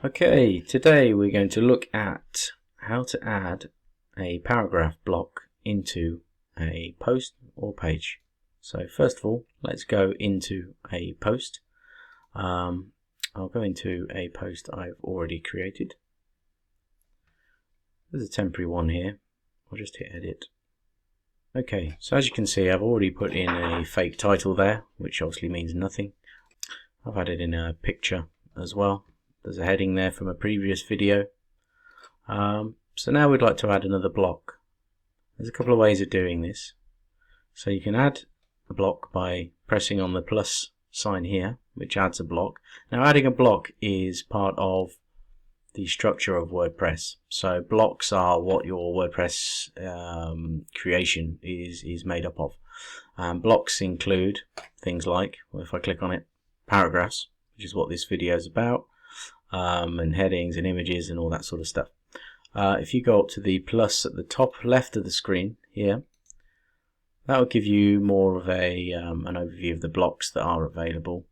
Okay, today we're going to look at how to add a paragraph block into a post or page. So first of all, let's go into a post. I'll go into a post I've already created. There's a temporary one here. I'll just hit edit. Okay, so as you can see, I've already put in a fake title there, which obviously means nothing. I've added in a picture as well. There's a heading there from a previous video. So now we'd like to add another block. There's a couple of ways of doing this. So you can add a block by pressing on the plus sign here, which adds a block. Now adding a block is part of the structure of WordPress. So blocks are what your WordPress creation is made up of. Blocks include things like, well, if I click on it, paragraphs, which is what this video is about, and headings and images and all that sort of stuff. If you go up to the plus at the top left of the screen here, that will give you more of a an overview of the blocks that are available,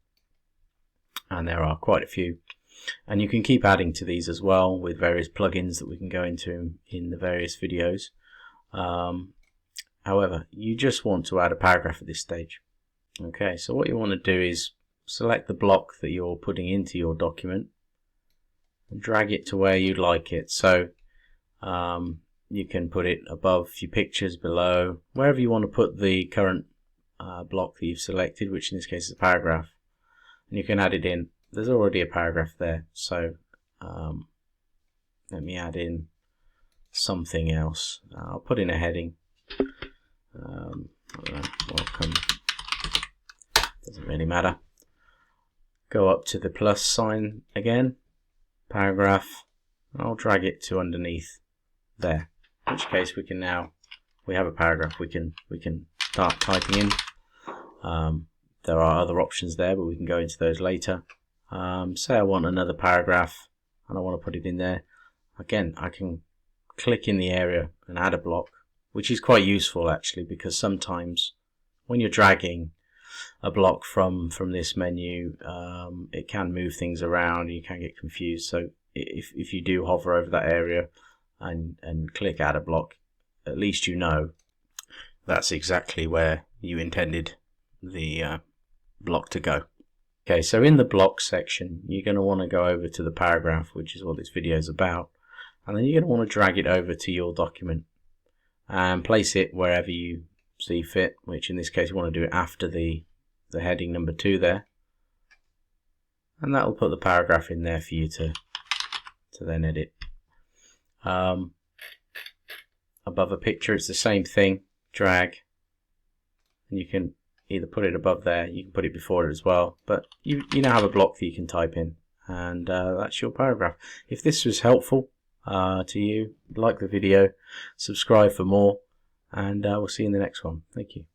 and there are quite a few. And you can keep adding to these as well with various plugins that we can go into in the various videos. However, you just want to add a paragraph at this stage. Okay, so what you want to do is select the block that you're putting into your document and drag it to where you'd like it. So you can put it above your pictures, below, wherever you want to put the current block that you've selected, which in this case is a paragraph, and you can add it in. There's already a paragraph there, so let me add in something else. I'll put in a heading. I don't know, welcome. Doesn't really matter. Go up to the plus sign again, paragraph. I'll drag it to underneath there. In which case we have a paragraph we can start typing in. There are other options there, but we can go into those later. Say I want another paragraph and I want to put it in there. Again, I can click in the area and add a block, which is quite useful actually, because sometimes when you're dragging a block from this menu, it can move things around, you can get confused. So if you do hover over that area and click add a block, at least you know that's exactly where you intended the block to go. Okay, so in the block section, you're going to want to go over to the paragraph, which is what this video is about, and then you're going to want to drag it over to your document and place it wherever you see fit, which in this case you want to do it after the heading number 2 there, and that will put the paragraph in there for you to then edit. Above a picture, it's the same thing. Drag, and you can either put it above there, you can put it before it as well, but you now have a block that you can type in, and that's your paragraph. If this was helpful to you, like the video, subscribe for more, and we'll see you in the next one. Thank you.